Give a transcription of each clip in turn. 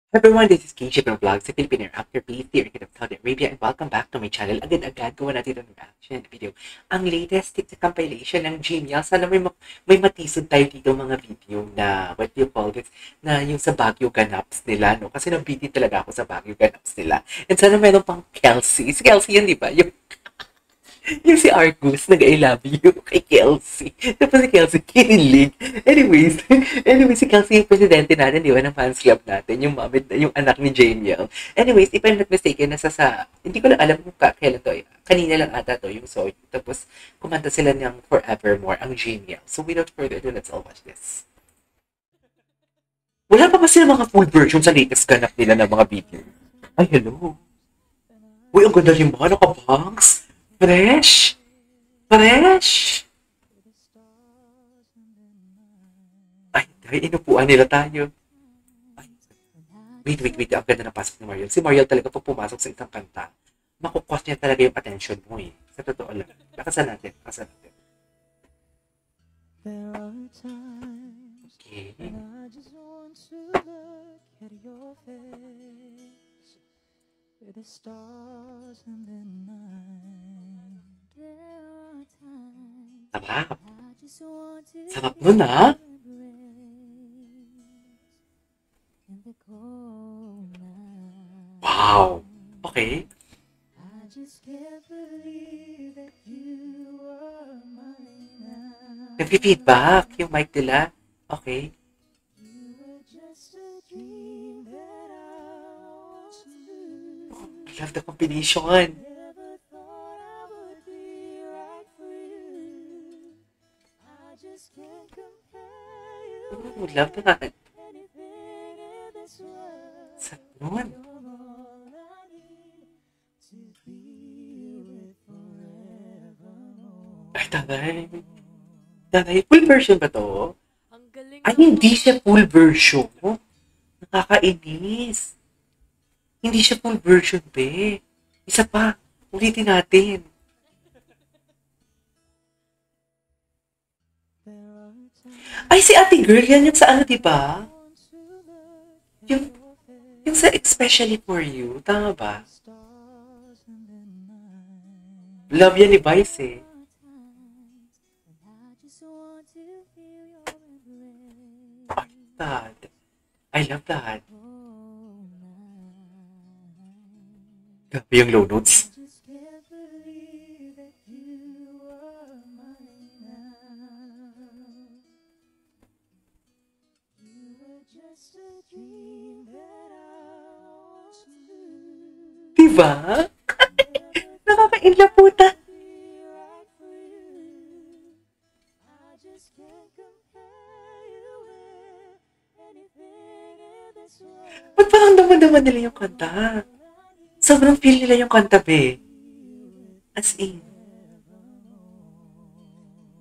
Everyone, this is Kinship ng Vlog sa Filipino Actor Please, the Orchid of Saudi Arabia, and welcome back to my channel. Agad-agad gawa natin ang reaction video. Ang latest TikTok compilation ng Gmail. Sana may matisod tayo dito mga video na, what do you call this, na yung sa Baguio Ganaps nila, no? Kasi nabiti talaga ako sa Baguio Ganaps nila. And sana meron pang Kelsey. Si Kelsey yun, di ba? Yung si Argus, nag-I love you kay Kelsey. Tapos si Kelsey, kinilig. Anyways, si Kelsey yung presidente natin, di ba, ng fans club natin, yung anak ni Jamiel. Anyways, if I'm not mistaken, nasa hindi ko lang alam kung kailan to. Kanina lang ata to, yung Soy. Tapos, kumanta sila ng Forevermore, ang Jamiel. So, without further ado, let's all watch this. Wala pa ba sila mga full version sa latest ganap nila ng mga video? Ay, hello. Uy, ang ganda yung mga nakabangs. Fresh! Fresh! Ay, inupuan nila tayo. Ay, wait. Ang ganda na pasok ni Mariel. Si Mariel talaga pag pumasok sa isang kanta, makukos niya talaga yung attention mo eh. Sa totoo lang. Lakasan natin. Okay. With the stars in the night, there are times Sarap. I just want to Sarap nun ah. in the cold night. Wow. Okay. I just can't believe that you are mine now. Nag-feedback yung mic nila. Okay. You were just a dream that I once knew. I love the combination. Never thought I would be right for you. I just can't compare you Oh, love na. with anything in this world. Sarap nun. You're all I need to be with forevermore. Ay, Tanay, full version ba to? Ang galing. Ay, hindi siya full version. Nakakainis. Hindi siya full version, be. Isa pa. Ulitin natin. Ay, si ate girl, yan yung sa ano, diba? Yung sa Especially For You. Tama ba? Love yan ni Vice eh. That. I love that. Grabe yung low notes. Just can't believe that you are mine now. You were just a dream that I once knew. Diba? Nakaka-inla puta. Be right for you. I just can't compare you with anything in this world. Ba't parang daman-daman nila yung kanta? Sobrang feel nila yung kanta, be. As in.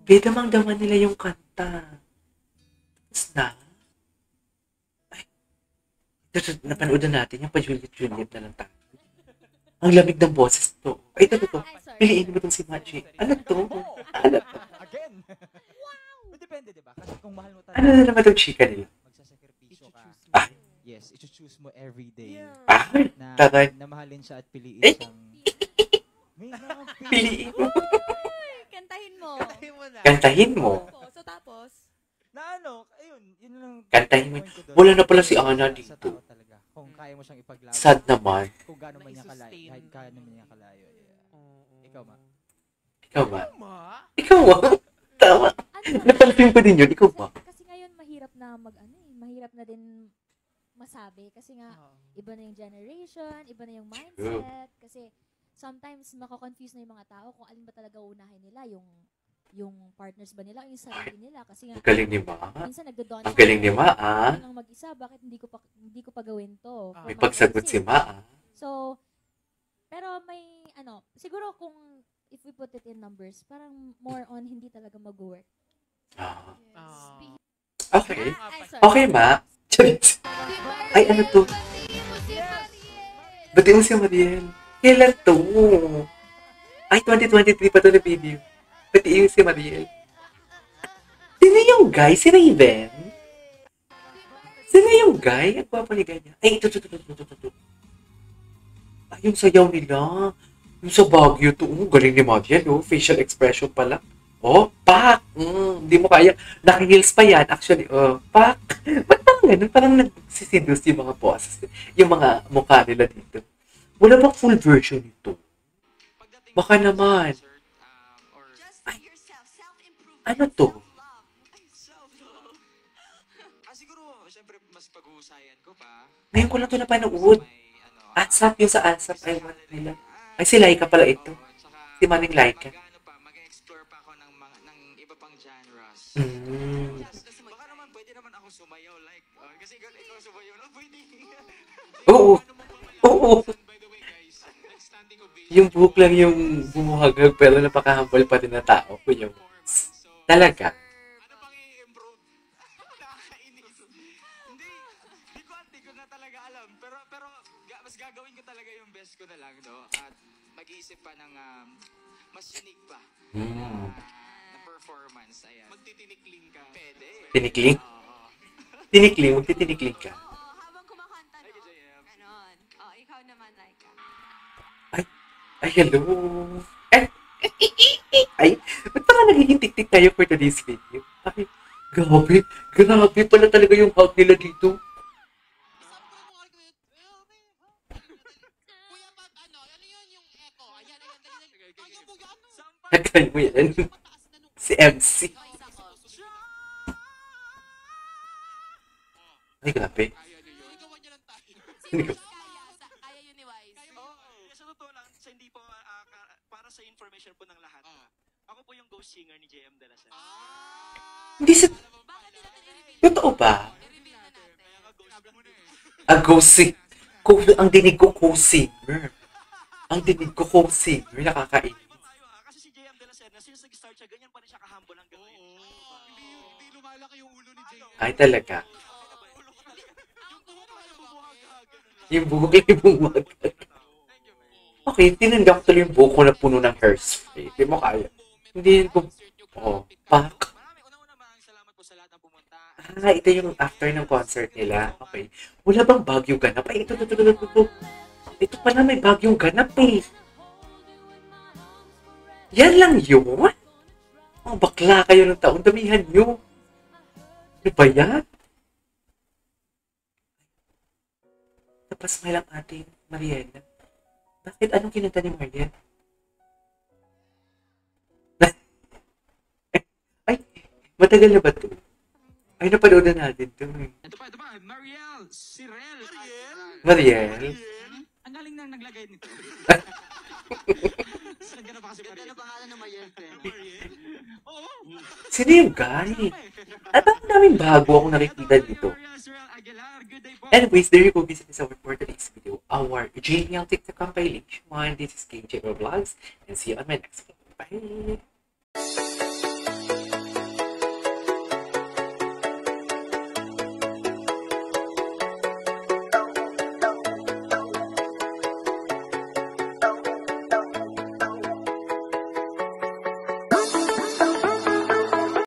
Be, damang-daman nila yung kanta. Tapos na. Ay. Napanood na natin yung pa-Juliet na lang tayo. Ang lamig ng boses to. Ay, ito to. Piliin mo itong si Machi. Ano to? Ano to? Again. Wow. Depende, di ba? Kasi kung mahal mo talaga, Ano na naman itong chika nila? magsasakripisyo ka. Ah. Yes, i-choose mo every day. Ah, Na, taray. na mahalin siya at piliin Eh. siyang... May mga Piliin mo. Uy, kantahin mo. Kantahin mo na. Kantahin mo. So tapos, Na ano, ayun, yun lang. Kantahin mo. point ko doon. Wala na pala si Ana Sa dito. tao talaga. Kung kaya mo siyang ipaglaban. Sad naman. Kung gaano man niya kalayo. Kahit gaano man niya kalayo. Yeah. Ikaw, ma. Ikaw ba? Ikaw ba? Tama. ano Napansin ko din yun. Ikaw ba? Kasi ngayon mahirap na mahirap na din masabi kasi nga iba na yung generation, iba na yung mindset kasi sometimes mako-confuse na yung mga tao kung alin ba talaga unahin nila, yung partners ba nila o yung sarili nila kasi nga Ang galing ni Ma. minsan nagdo-dawn Ang galing ni Ma, ah. lang mag-isa, bakit hindi ko pa gawin to? For May my pagsagot own si sake. Ma, ah. So, pero may siguro kung if we put it in numbers, parang more on hindi talaga mag-work. Ah. speaking Okay. Ay, sorry. Okay, Ma. Charis. Ay, ano to? Batiin mo si Mariel. Kailan to? Ay, 2023 pa to na video. Pati yung si Mariel. Sino yung guy? Si Raven? Sino yung guy? Ang gwapo ni ganyan. Ay, ito. Ay, yung sayaw nila. Yung sa Baguio to. Galing ni Mariel, oh. Facial expression pala. Oh, pak! Hindi mo kaya. Naka-heels pa yan. Actually, pak! Ba't parang ganun? Parang nagsiseduce yung mga bosses. Yung mga mukha nila dito. Wala bang full version nito? Baka naman. Ay, ano to? Siguro, syempre, mas pag-uusayan ko pa. Ngayon ko lang ito napanood. ASAP, yung sa ASAP. Ay, what nila? Ay, si Laika pala ito. Si Maning Laika. Mag-explore pa ako ng iba pang genres. Baka naman, pwede naman ako sumayaw. Like, kasi ikaw sumayaw na, pwede. Oo. Oo. By the way, guys, standing ovation. Yung buhok lang yung bumuhagag pero napaka-humble pa rin na tao ko yung talaga. Ano pang i-improve? Nakakainis. Hindi ko na talaga alam. Pero mas gagawin ko talaga yung best ko na lang, no? At mag-iisip pa ng mas unique pa na performance. Ayan. Magtitinikling ka. Pwede. Tinikling? Oo. Tinikling? Magtitinikling ka? Habang kumakanta, Thank you, JM. Ganon. Ikaw naman, Laika. Ay, hello. Ay, ba't parang nagiging tik-tik tayo for today's video? Ay, grabe pala talaga yung hug nila dito. Nagkain mo yan. Si MC. Ay, grabe. Ayaw yun ni Wise. Sa totoo lang, sa hindi po, para sa information po ng lahat, ako po yung ghost singer ni JM De La Serna. Hindi sa... Bakit nila i-reveal? Totoo ba? I-reveal na natin. Kaya nga ghost mo na Ghost singer. Ang dinig ko co-singer. Ang dinig ko co-singer. Nakakainis. Kasi si JM De La Serna, since nag-start siya, ganyan pa rin siya kahumble hanggang ngayon. Hindi lumalaki yung ulo ni JM. Ay, talaga. Yung buhok lang Yung buhok lang yung bumagag. Okay, tinanggap ko tuloy yung buhok ko na puno ng hairspray. Hindi mo kaya. Hindi ko... Oh, pak. Una-una maraming salamat po sa lahat ng pumunta. Ito yung after ng concert nila. Okay. Wala bang Baguio ganap? Ay, ito. Ito pala may Baguio ganap eh. Yan lang yun? Oh, bakla kayo ng taon. Damihan nyo. Ano ba yan? Napasmile ang ating Mariela. Bakit? Anong kinanta ni Mariela? Ay, matagal na ba ito? Ay, napanood na natin ito. Ito pa, Mariel, Cyril. Mariel? Ang galing na naglagay nito. Ganda pa kasi Mariel. Ganda na pangalan ng Mariel. Mariel? Oo. Sino yung guy? At ang daming bago akong nakikita dito. Anyways, there you go. This is our for today's video. Our genial TikTok compilation. This is KJ Vlogs. And see you on my next vlog. Bye!